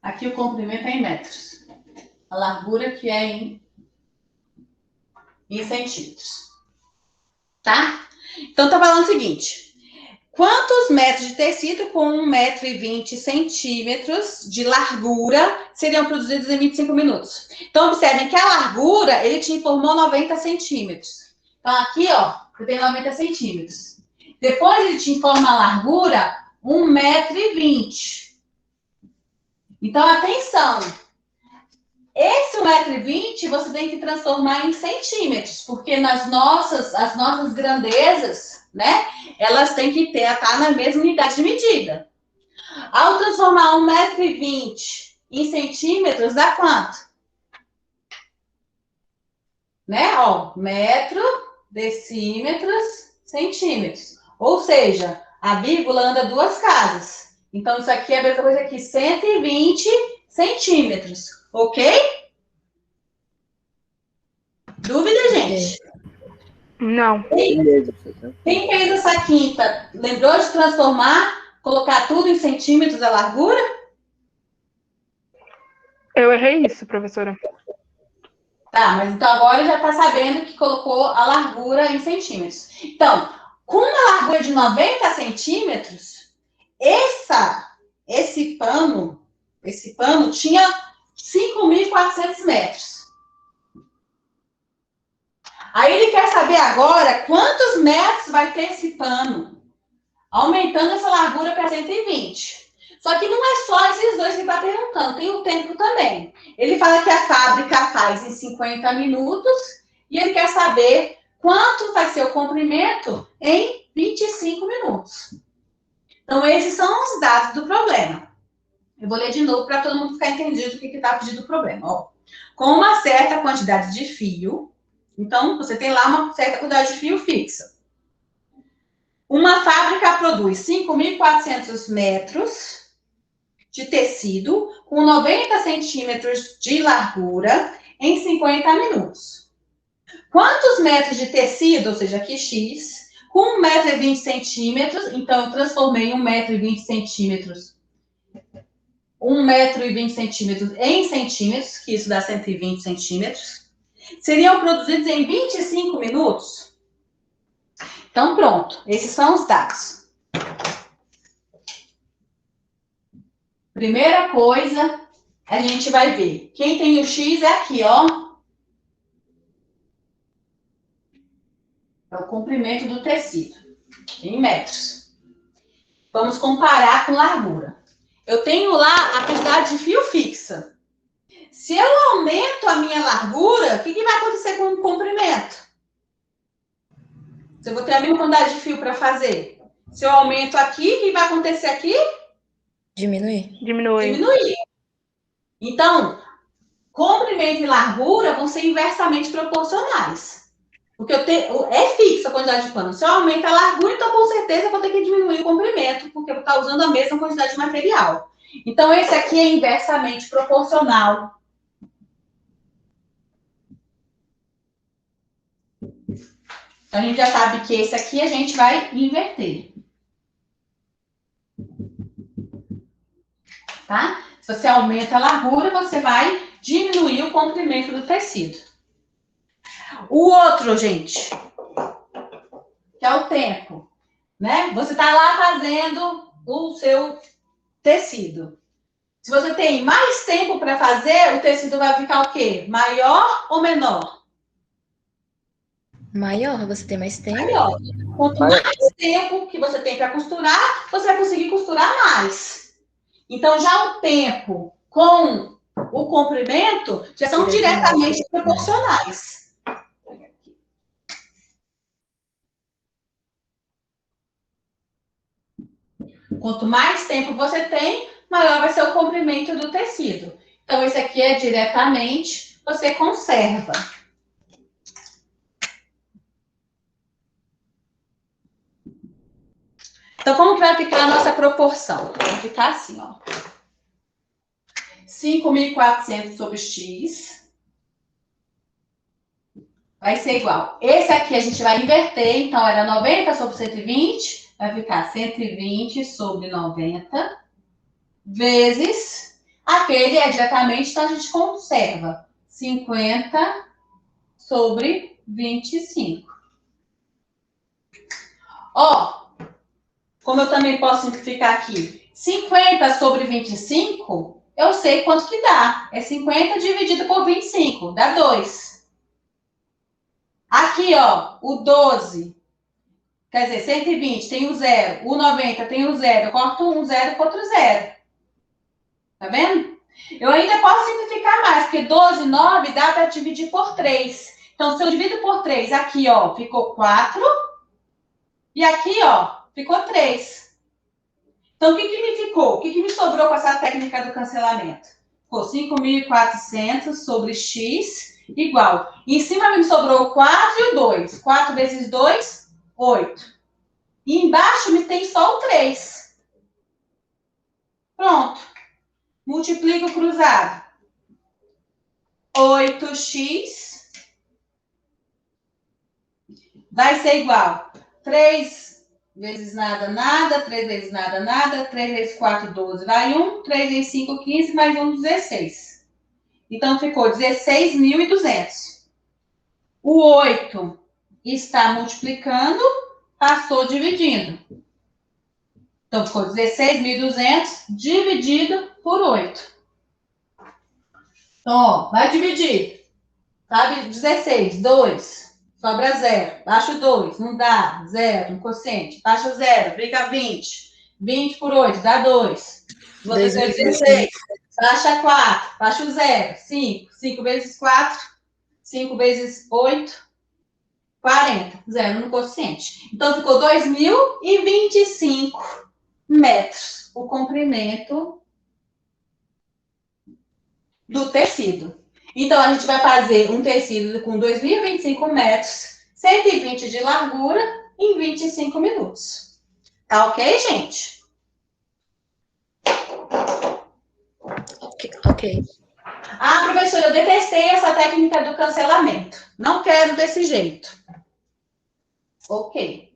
Aqui o comprimento é em metros. A largura que é em centímetros. Tá? Então, tá falando o seguinte. Quantos metros de tecido com 1,20 m de largura seriam produzidos em 25 minutos? Então, observem que a largura, ele te informou 90 centímetros. Então, aqui, ó, você tem 90 centímetros. Depois, ele te informa a largura, 1,20 m. Então, atenção. Esse 1,20 m você tem que transformar em centímetros, porque as nossas grandezas, né, elas têm que estar na mesma unidade de medida. Ao transformar 1,20 m em centímetros, dá quanto? Né? Ó, metro, decímetros, centímetros. Ou seja, a vírgula anda 2 casas. Então, isso aqui é a mesma coisa aqui, 120 centímetros. Ok? Dúvida, gente? Não. Quem fez essa quinta, lembrou de transformar, colocar tudo em centímetros a largura? Eu errei isso, professora. Tá, mas então agora já está sabendo que colocou a largura em centímetros. Então, com uma largura de 90 centímetros, esse pano tinha 5.400 metros. Aí ele quer saber agora quantos metros vai ter esse pano, aumentando essa largura para 120. Só que não é só esses dois que ele está perguntando, tem o tempo também. Ele fala que a fábrica faz em 50 minutos e ele quer saber quanto vai ser o comprimento em 25 minutos. Então, esses são os dados do problema. Eu vou ler de novo para todo mundo ficar entendido o que está pedindo o problema. Ó, com uma certa quantidade de fio, então, você tem lá uma certa quantidade de fio fixa. Uma fábrica produz 5.400 metros de tecido com 90 centímetros de largura em 50 minutos. Quantos metros de tecido, ou seja, aqui X, com 1,20 m, então eu transformei 1,20 m, 1,20 m em centímetros, que isso dá 120 centímetros, seriam produzidos em 25 minutos? Então, pronto, esses são os dados. Primeira coisa, a gente vai ver. Quem tem o X é aqui, ó. É o comprimento do tecido, em metros. Vamos comparar com largura. Eu tenho lá a quantidade de fio fixa. Se eu aumento a minha largura, o que vai acontecer com o comprimento? Se eu vou ter a mesma quantidade de fio para fazer. Se eu aumento aqui, o que vai acontecer aqui? Diminuir. Diminuir. Então, comprimento e largura vão ser inversamente proporcionais. Porque é fixa a quantidade de pano. Se eu aumento a largura, então com certeza eu vou ter que diminuir o comprimento, porque eu vou estar usando a mesma quantidade de material. Então, esse aqui é inversamente proporcional. Então, a gente já sabe que esse aqui a gente vai inverter. Tá? Se você aumenta a largura, você vai diminuir o comprimento do tecido. O outro, gente, que é o tempo, né? Você está lá fazendo o seu tecido. Se você tem mais tempo para fazer, o tecido vai ficar o quê? Maior ou menor? Maior, você tem mais tempo. Maior. Quanto mais tempo que você tem para costurar, você vai conseguir costurar mais. Então, já o tempo com o comprimento já são diretamente proporcionais. Quanto mais tempo você tem, maior vai ser o comprimento do tecido. Então, esse aqui é diretamente, você conserva. Então, como que vai ficar a nossa proporção? Vai ficar assim, ó. 5.400 sobre X. Vai ser igual. Esse aqui a gente vai inverter, então era 90 sobre 120, vai ficar 120 sobre 90, vezes aquele é diretamente, então a gente conserva 50 sobre 25. Ó, como eu também posso simplificar aqui, 50 sobre 25, eu sei quanto que dá. É 50 dividido por 25, dá 2. Aqui, ó, o 12, quer dizer, 120 tem o 0, o 90 tem o 0, eu corto um 0 com outro 0. Tá vendo? Eu ainda posso simplificar mais, porque 12, 9 dá para dividir por 3. Então, se eu divido por 3, aqui, ó, ficou 4. E aqui, ó, ficou 3. Então, o que me ficou? O que me sobrou com essa técnica do cancelamento? Ficou 5.400 sobre X igual. Em cima me sobrou o 4 e o 2. 4 vezes 2, 8. E embaixo me tem só o 3. Pronto. Multiplico cruzado. 8x vai ser igual. 3 vezes nada, nada. 3 vezes nada, nada. 3 vezes 4, 12. Vai 1. 3 vezes 5, 15. Mais 1, 16. Então, ficou 16.200. O 8 está multiplicando, passou dividindo. Então, ficou 16.200 dividido por 8. Então, ó, vai dividir. Sabe? 16, 2. Sobra 0. Baixa o 2. Não dá. 0. Um quociente. Baixa o 0. Fica 20. 20 por 8 dá 2. Vou fazer 16. Baixa 4. Baixa o 0. 5. 5 vezes 4. 5 vezes 8. 40. 0 no quociente. Então, ficou 2.025 metros o comprimento do tecido. Então, a gente vai fazer um tecido com 2.025 metros, 120 de largura, em 25 minutos. Tá ok, gente? Ok. Ah, professora, eu detestei essa técnica do cancelamento. Não quero desse jeito. Ok.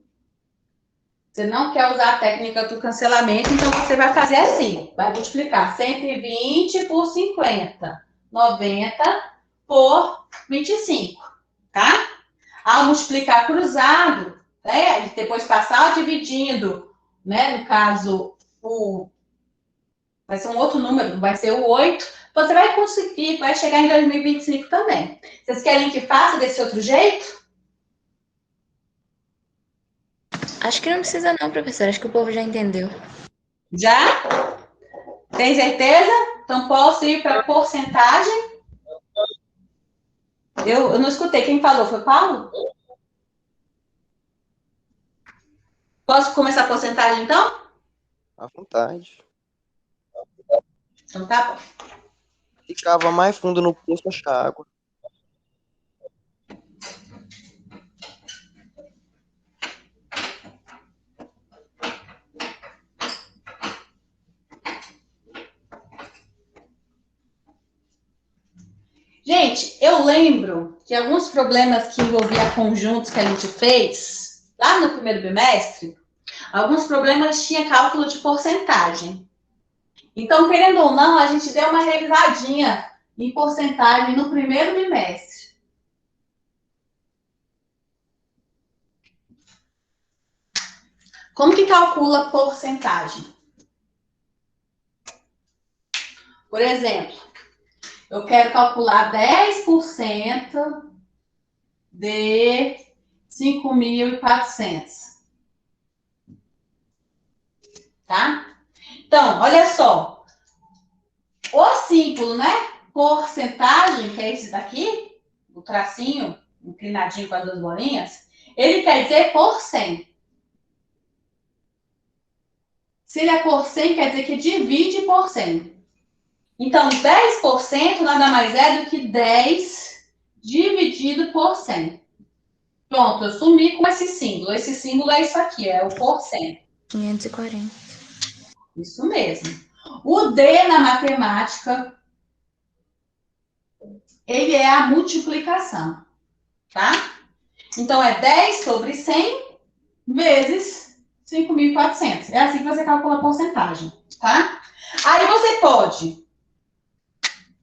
Você não quer usar a técnica do cancelamento, então você vai fazer assim. Vai multiplicar 120 por 50. 90 por 25. Tá? Ao multiplicar cruzado, né? Depois passar dividindo, né? No caso, vai ser um outro número, vai ser o 8. Você vai conseguir, vai chegar em 2025 também. Vocês querem que faça desse outro jeito? Acho que não precisa não, professora. Acho que o povo já entendeu. Já? Tem certeza? Então posso ir para porcentagem? Eu não escutei. Quem falou? Foi Paulo? Posso começar a porcentagem, então? À vontade. Então tá bom. Ficava mais fundo no poço, achar água. Gente, eu lembro que alguns problemas que envolviam conjuntos que a gente fez lá no primeiro bimestre, alguns problemas tinha cálculo de porcentagem. Então, querendo ou não, a gente deu uma revisadinha em porcentagem no primeiro bimestre. Como que calcula porcentagem? Por exemplo, eu quero calcular 10% de 5.400. Tá? Então, olha só. O símbolo, né? Porcentagem, que é esse daqui, o tracinho inclinadinho com as duas bolinhas, ele quer dizer por 100. Se ele é por 100, quer dizer que divide por 100. Então, 10% nada mais é do que 10 dividido por 100. Pronto, eu sumi com esse símbolo. Esse símbolo é isso aqui, é o por 100. 540. Isso mesmo. O D na matemática, ele é a multiplicação, tá? Então, é 10 sobre 100 vezes 5.400. É assim que você calcula a porcentagem, tá? Aí você pode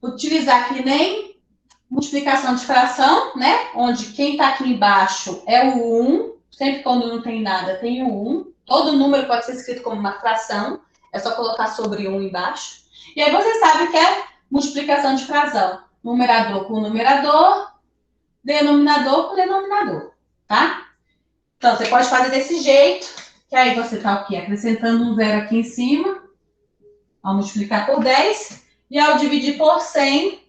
utilizar que nem multiplicação de fração, né? Onde quem está aqui embaixo é o 1. Sempre quando não tem nada, tem o 1. Todo número pode ser escrito como uma fração. É só colocar sobre 1 embaixo. E aí você sabe que é multiplicação de fração. Numerador com numerador, denominador com denominador, tá? Então, você pode fazer desse jeito, que aí você tá o quê? Acrescentando um zero aqui em cima, ao multiplicar por 10, e ao dividir por 100,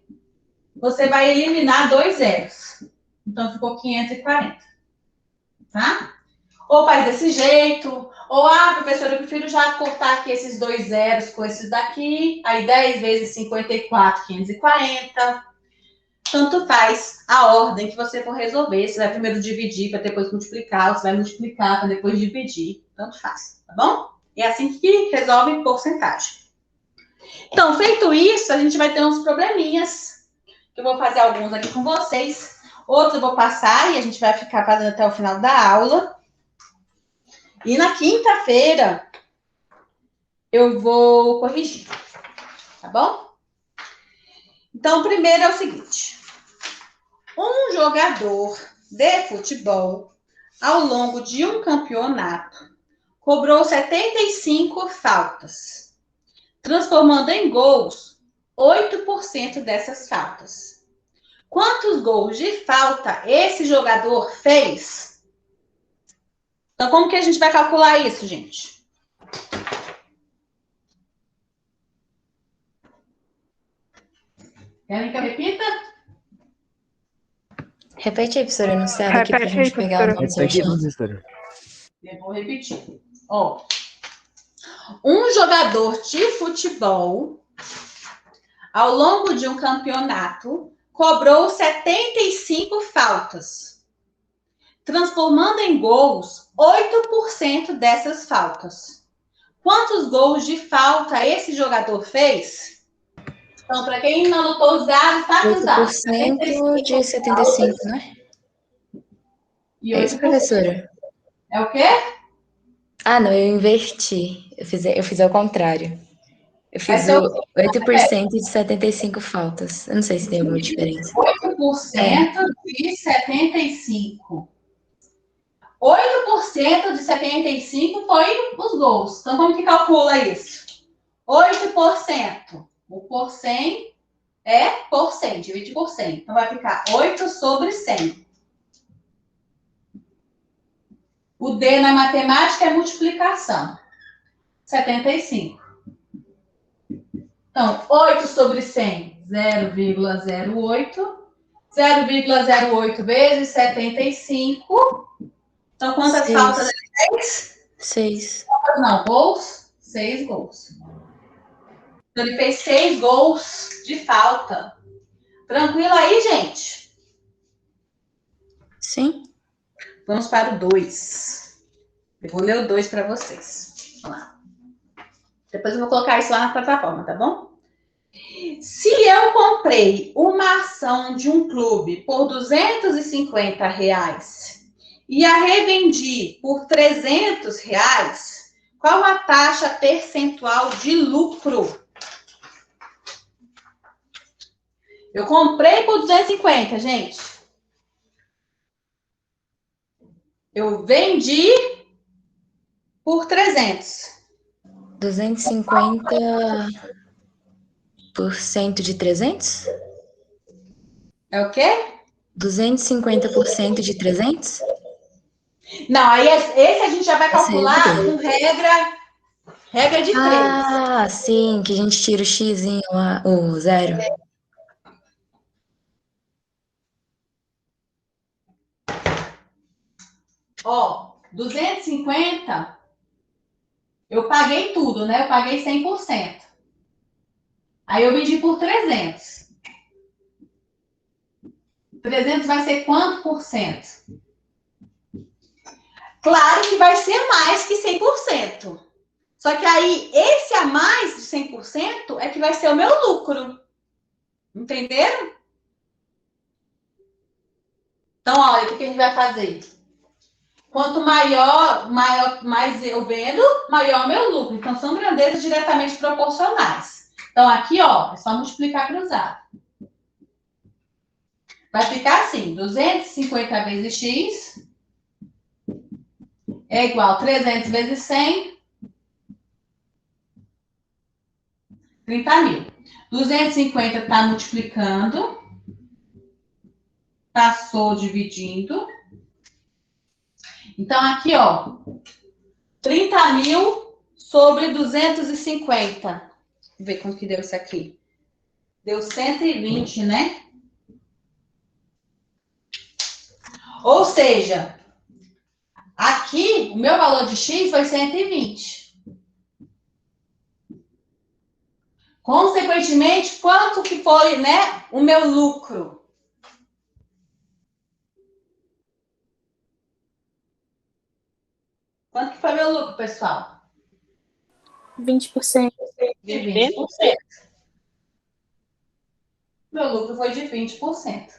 você vai eliminar 2 zeros. Então, ficou 540, tá? Ou faz desse jeito, ou, professora, eu prefiro já cortar aqui esses 2 zeros com esses daqui, aí 10 vezes 54, 540. Tanto faz a ordem que você for resolver. Você vai primeiro dividir para depois multiplicar, ou você vai multiplicar para depois dividir. Tanto faz, tá bom? É assim que resolve porcentagem. Então, feito isso, a gente vai ter uns probleminhas. Eu vou fazer alguns aqui com vocês. Outros eu vou passar e a gente vai ficar fazendo até o final da aula. E na quinta-feira eu vou corrigir, tá bom? Então, primeiro é o seguinte. Um jogador de futebol, ao longo de um campeonato, cobrou 75 faltas, transformando em gols 8% dessas faltas. Quantos gols de falta esse jogador fez? Então, como que a gente vai calcular isso, gente? Querem que eu repita? Repete aí, professora, no céu aqui pra gente pegar o nome certinho. Eu vou repetir. Ó, um jogador de futebol, ao longo de um campeonato, cobrou 75 faltas, transformando em gols 8% dessas faltas. Quantos gols de falta esse jogador fez? Então, para quem não anotou os dados, tá cruzado. 8% de 75, né? E É isso, 8%. professora? É o quê? Ah, não, eu inverti. Eu fiz ao contrário. Eu Vai fiz ser o 8% de 75 faltas. Eu não sei se tem alguma diferença. 8% de 75. 8% de 75 foi os gols. Então, como que calcula isso? 8%. O por 100 é por 100, divide por 100. Então, vai ficar 8 sobre 100. O D na matemática é multiplicação. 75. Então, 8 sobre 100, 0,08. 0,08 vezes 75. Então, quantas faltas? 6. Não, gols? 6 gols. Então, ele fez 6 gols de falta. Tranquilo aí, gente? Sim. Vamos para o 2. Eu vou ler o 2 para vocês. Vamos lá. Depois eu vou colocar isso lá na plataforma, tá bom? Se eu comprei uma ação de um clube por R$ 250 e a revendi por R$ 300, qual a taxa percentual de lucro? Eu comprei por 250, gente. Eu vendi por 300. 250% de 300? É o quê? 250% de 300? Não, aí esse a gente já vai Essa aí eu calcular mudei. com regra de 3. Ah, sim, que a gente tira o xizinho lá, o 0. Ó, 250, eu paguei tudo, né? Eu paguei 100%. Aí eu vendi por 300. 300 vai ser quanto por cento? Claro que vai ser mais que 100%. Só que aí, esse a mais de 100% é que vai ser o meu lucro. Entenderam? Então, olha, o que a gente vai fazer? Quanto mais eu vendo, maior o meu lucro. Então, são grandezas diretamente proporcionais. Então, aqui, ó, é só multiplicar cruzado. Vai ficar assim, 250 vezes x é igual a 300 vezes 100, 30 mil. 250 está multiplicando, passou dividindo. Então, aqui, ó, 30 mil sobre 250. Vamos ver quanto que deu isso aqui. Deu 120, né? Ou seja, aqui, o meu valor de x foi 120. Consequentemente, quanto que foi, né, o meu lucro? Quanto que foi meu lucro, pessoal? 20%. De 20%. Meu lucro foi de 20%.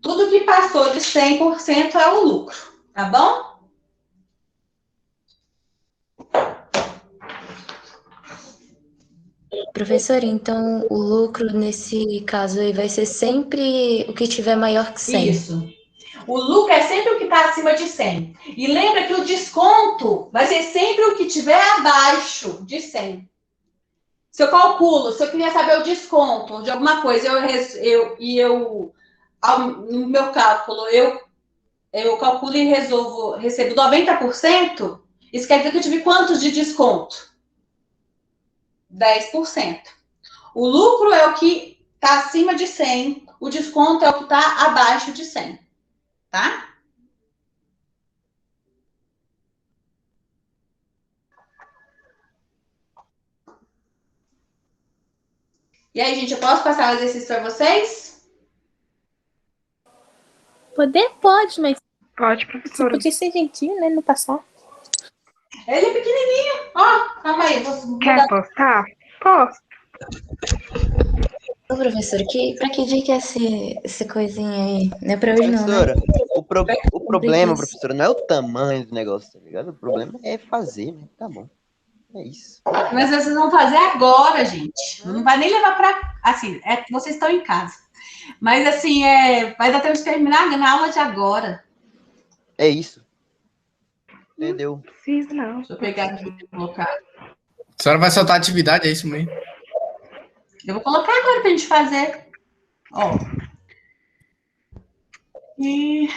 Tudo que passou de 100% é o lucro, tá bom? Professor, então o lucro nesse caso aí vai ser sempre o que tiver maior que 100. Isso. O lucro é sempre o que está acima de 100. E lembra que o desconto vai ser sempre o que tiver abaixo de 100. Se eu calculo, se eu queria saber o desconto de alguma coisa, no meu cálculo, eu calculo e recebo 90%, isso quer dizer que eu tive quantos de desconto? 10%. O lucro é o que está acima de 100, o desconto é o que está abaixo de 100, tá? E aí, gente, eu posso passar o exercício para vocês? Pode, mas Pode, você professora. podia ser gentil, né? Não passar. Ele é pequenininho. Ó, calma aí, vou Quer mudar. postar? Posso. Ô, professor, pra que dia que é esse coisinha aí? Não é pra hoje não, né? Professora, o problema, preguiça. professora, não é o tamanho do negócio, tá ligado? O problema é fazer, né? Tá bom. É isso. Mas vocês vão fazer agora, gente. Não vai nem levar para. Assim, vocês estão em casa. Mas, assim, vai dar tempo de terminar na aula de agora. É isso. Entendeu? Não precisa, não. Deixa eu pegar aqui e colocar. A senhora vai soltar a atividade, é isso mesmo? Eu vou colocar agora para a gente fazer. Ó. E.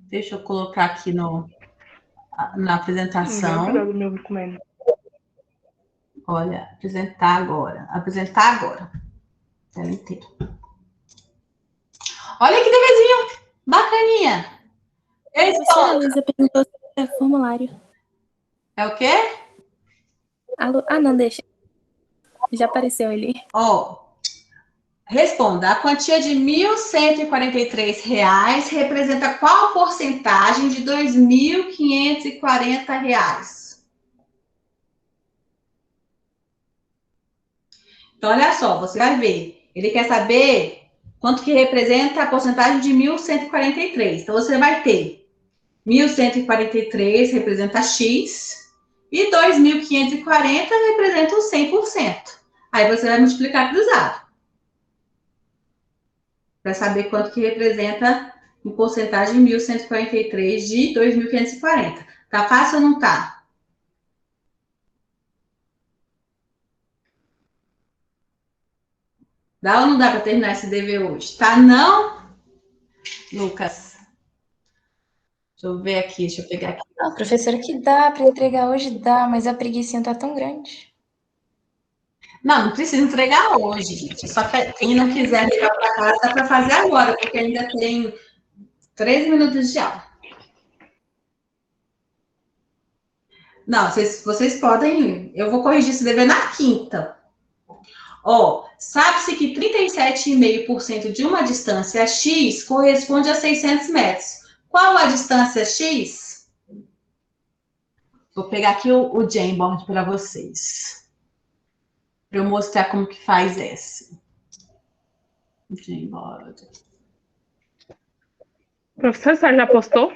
Deixa eu colocar aqui na apresentação. Do meu documento. Olha, apresentar agora. Apresentar agora. Tela inteira. Olha que deverzinho bacaninha. Professora Luísa perguntou se é formulário. É o quê? Ah, não, deixa. Já apareceu ali. Ó, responda. A quantia de R$ 1.143 representa qual porcentagem de R$ 2.540? Então, olha só, você vai ver. Ele quer saber quanto que representa a porcentagem de 1.143. Então, você vai ter 1.143 representa X e 2.540 representa o 100%. Aí você vai multiplicar cruzado. Para saber quanto que representa em porcentagem 1.143 de 2.540. Tá fácil ou não tá? Dá ou não dá para terminar esse dever hoje? Tá não, Lucas? Deixa eu ver aqui, deixa eu pegar aqui. Não, professora, que dá para entregar hoje, dá, mas a preguiça tá tão grande. Não precisa entregar hoje, gente. Só que quem não quiser levar para casa, dá para fazer agora, porque ainda tem 13 minutos de aula. Não, vocês podem. Eu vou corrigir esse dever na quinta. Ó, sabe-se que 37,5% de uma distância x corresponde a 600 metros. Qual a distância x? Vou pegar aqui o Jamboard para vocês. Para eu mostrar como que faz essa. Jamboard. Professor, você já postou?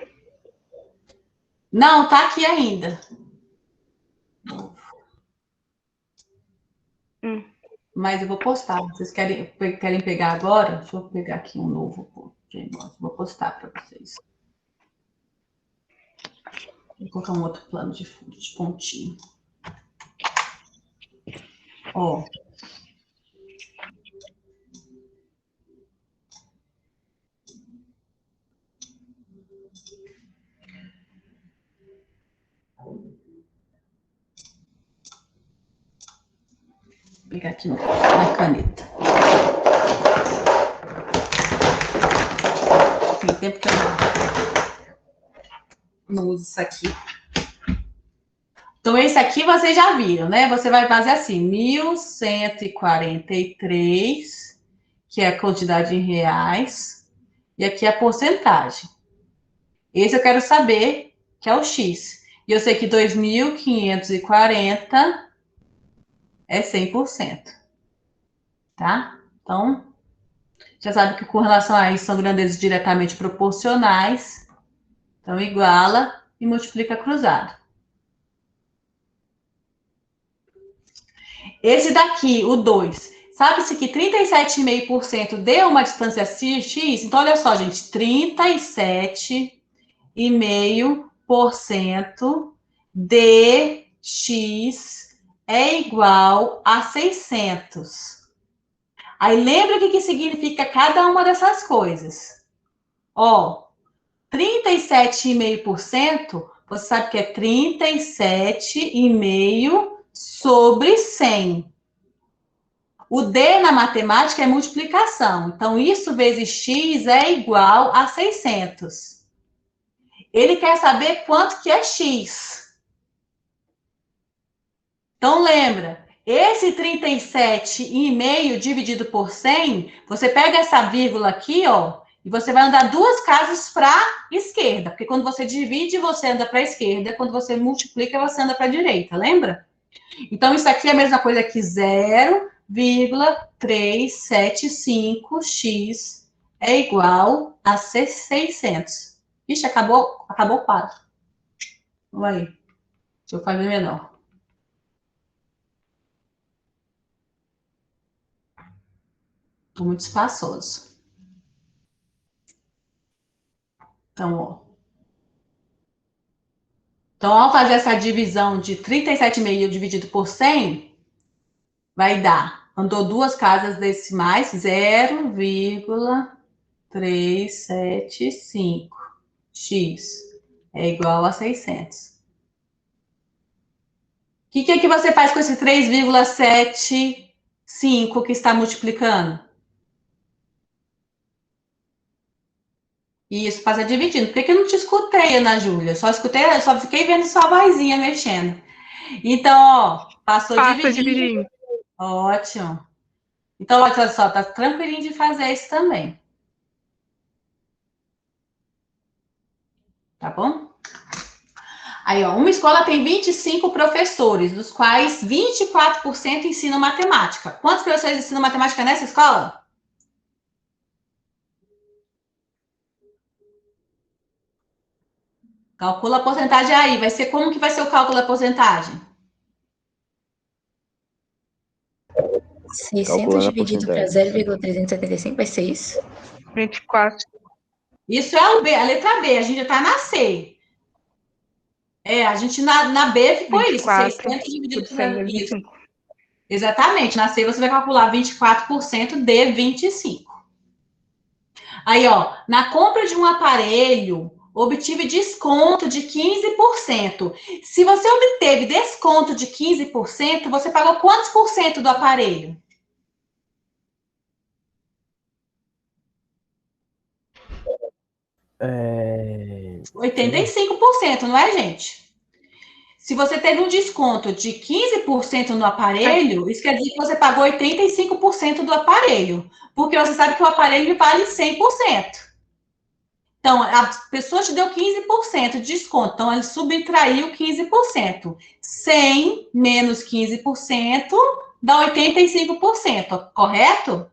Não, tá aqui ainda. Mas eu vou postar. Vocês querem pegar agora? Deixa eu pegar aqui um novo Jamboard. Vou postar para vocês. Vou colocar um outro plano de fundo, de pontinho. Ó. Vou pegar aqui na caneta. Tem tempo que eu não uso isso aqui. Então, esse aqui vocês já viram, né? Você vai fazer assim, 1.143, que é a quantidade em reais, e aqui é a porcentagem. Esse eu quero saber, que é o X. E eu sei que 2.540 é 100%. Tá? Então, já sabe que com relação a isso são grandezas diretamente proporcionais. Então, iguala e multiplica cruzado. Esse daqui, o 2, sabe-se que 37,5% deu uma distância x? Então, olha só, gente, 37,5% de x é igual a 600. Aí, lembra o que significa cada uma dessas coisas. Ó, 37,5%, você sabe que é 37,5% sobre 100. O D na matemática é multiplicação. Então, isso vezes x é igual a 600. Ele quer saber quanto que é x. Então, lembra, esse 37,5 dividido por 100, você pega essa vírgula aqui, ó, e você vai andar 2 casas para a esquerda. Porque quando você divide, você anda para a esquerda. Quando você multiplica, você anda para a direita. Lembra? Então, isso aqui é a mesma coisa que 0,375x é igual a 600. Ixi, acabou o quadro. Vamos aí. Deixa eu fazer menor. Estou muito espaçoso. Então, ó. Então, ao fazer essa divisão de 37,5 dividido por 100, vai dar, andou duas casas decimais, 0,375x é igual a 600. O que você faz com esse 3,75 que está multiplicando? Isso, passa dividindo. Por que eu não te escutei, Ana Júlia? Só fiquei vendo sua vozinha mexendo. Então, ó, passou dividindo. Ótimo. Então, olha só, tá tranquilinho de fazer isso também. Tá bom? Aí, ó, uma escola tem 25 professores, dos quais 24% ensinam matemática. Quantos professores ensinam matemática nessa escola? Calcula a porcentagem aí. Como que vai ser o cálculo da porcentagem? 600 dividido para 0,375 vai ser isso? 24. Isso é a letra B. A gente já tá na C. A gente na B ficou 24 isso. 600 dividido por 125. Exatamente. Na C você vai calcular 24% de 25. Aí, ó, na compra de um aparelho, obtive desconto de 15%. Se você obteve desconto de 15%, você pagou quantos por cento do aparelho? 85%, não é, gente? Se você teve um desconto de 15% no aparelho, isso quer dizer que você pagou 85% do aparelho. Porque você sabe que o aparelho vale 100%. Então, a pessoa te deu 15% de desconto. Então, ele subtraiu 15%. 100 menos 15% dá 85%, correto?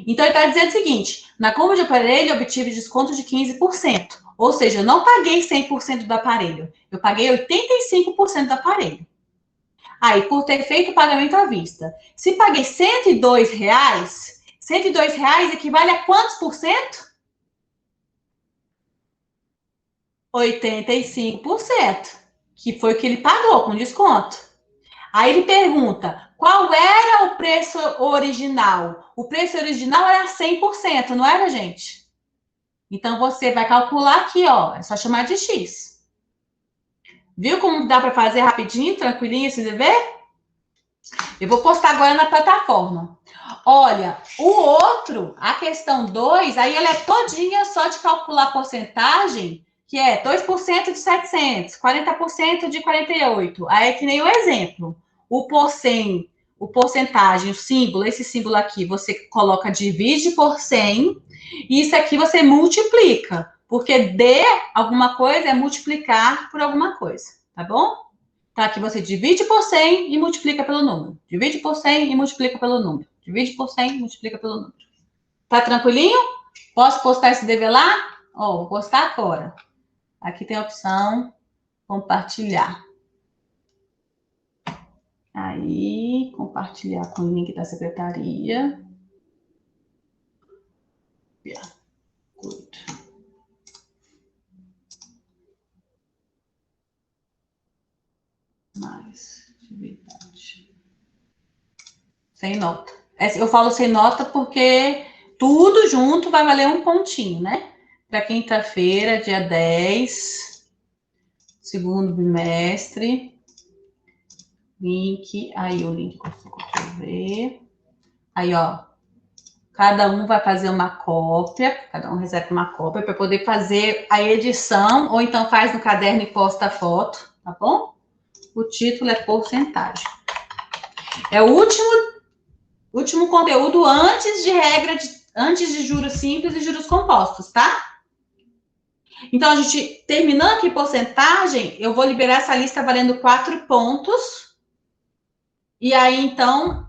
Então, ele está dizendo o seguinte: na compra de aparelho, eu obtive desconto de 15%. Ou seja, eu não paguei 100% do aparelho. Eu paguei 85% do aparelho. Aí, por ter feito o pagamento à vista. Se paguei R$102, R$102 equivale a quantos por cento? 85%. Que foi o que ele pagou com desconto. Aí ele pergunta, qual era o preço original? O preço original era 100%, não era, gente? Então, você vai calcular aqui, ó. É só chamar de X. Viu como dá para fazer rapidinho, tranquilinho esse dever? Eu vou postar agora na plataforma. Olha, o outro, a questão 2, aí ela é todinha só de calcular a porcentagem, que é 2% de 700, 40% de 48. Aí é que nem o exemplo. O porcentagem, o símbolo, esse símbolo aqui, você coloca, divide por 100, e isso aqui você multiplica, porque de alguma coisa é multiplicar por alguma coisa, tá bom? Tá, aqui você divide por 100 e multiplica pelo número. Divide por 100 e multiplica pelo número. Divide por 100 e multiplica pelo número. Tá tranquilinho? Posso postar esse dever lá? Ó, vou postar agora. Aqui tem a opção compartilhar. Aí, compartilhar com o link da secretaria. Good. Mais atividade. Sem nota. Eu falo sem nota porque tudo junto vai valer um pontinho, né? Para quinta-feira, dia 10, segundo bimestre. Link, aí o link, deixa eu ver. Aí, ó, cada um vai fazer uma cópia, cada um recebe uma cópia para poder fazer a edição, ou então faz no caderno e posta a foto, tá bom? O título é porcentagem. É o último conteúdo antes de juros simples e juros compostos, tá? Então, a gente, terminando aqui porcentagem, eu vou liberar essa lista valendo 4 pontos, E aí, então,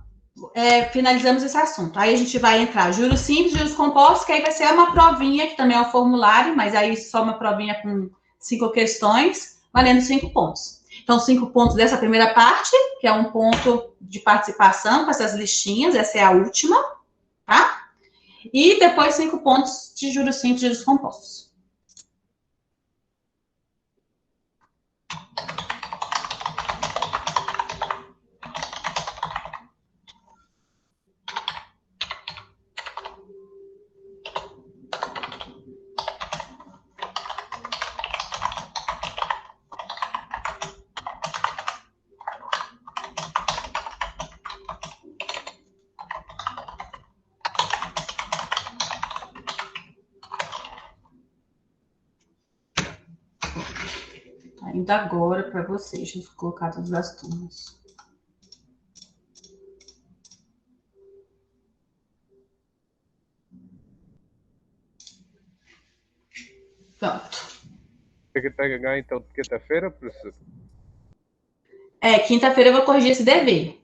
finalizamos esse assunto. Aí a gente vai entrar juros simples, juros compostos, que aí vai ser uma provinha, que também é um formulário, mas aí só uma provinha com 5 questões, valendo 5 pontos. Então, 5 pontos dessa primeira parte, que é um ponto de participação com essas listinhas, essa é a última, tá? E depois 5 pontos de juros simples, juros compostos. Ainda agora para vocês, deixa eu colocar todas as turmas. Pronto. Tem que pegar, então, quinta-feira, professor? Quinta-feira eu vou corrigir esse dever.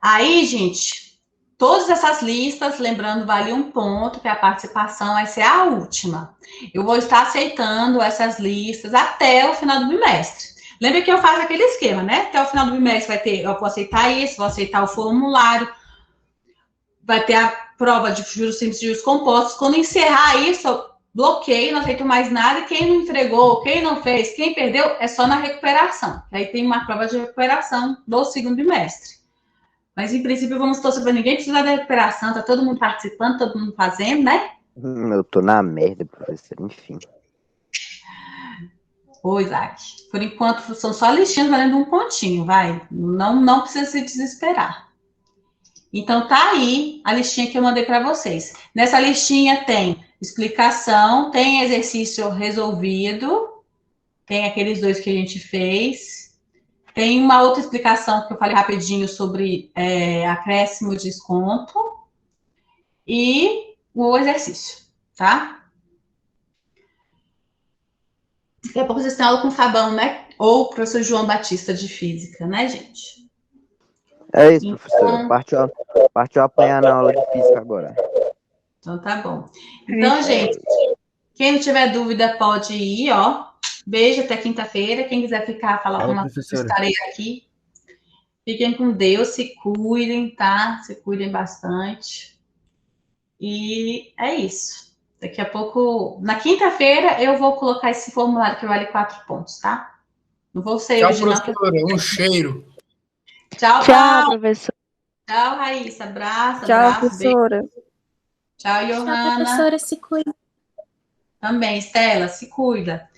Aí, gente, todas essas listas, lembrando, vale um ponto, que a participação vai ser a última. Eu vou estar aceitando essas listas até o final do bimestre. Lembra que eu faço aquele esquema, né? Até o final do bimestre eu vou aceitar isso, vou aceitar o formulário, vai ter a prova de juros simples e juros compostos. Quando encerrar isso, eu bloqueio, não aceito mais nada. Quem não entregou, quem não fez, quem perdeu, é só na recuperação. Aí tem uma prova de recuperação do segundo bimestre. Mas, em princípio, vamos torcer para ninguém precisar da recuperação. Tá todo mundo participando, todo mundo fazendo, né? Eu tô na merda, professor, enfim. Ô, Isaac, por enquanto são só listinhas valendo um pontinho, vai. Não precisa se desesperar. Então, tá aí a listinha que eu mandei para vocês. Nessa listinha tem explicação, tem exercício resolvido, tem aqueles 2 que a gente fez, tem uma outra explicação que eu falei rapidinho sobre acréscimo e desconto, e o exercício, tá? Daqui a pouco vocês têm aula com o Fabão, né? Ou o professor João Batista de Física, né, gente? É isso, professor. Partiu apanhar na aula de física agora. Então, tá bom. Então, gente, quem não tiver dúvida pode ir, ó. Beijo até quinta-feira. Quem quiser ficar, falar alguma coisa, estarei aqui. Fiquem com Deus, se cuidem, tá? Se cuidem bastante. E é isso. Daqui a pouco, na quinta-feira, eu vou colocar esse formulário que vale 4 pontos, tá? Não vou ser Tchau, hoje, não. professora. Um cheiro. Tchau, Tchau, professor. Tchau, Raíssa. Abraço, Tchau, abraço. professora. Beijo. Tchau, Tchau, Johanna. professora, se cuida. Também, Estela, se cuida.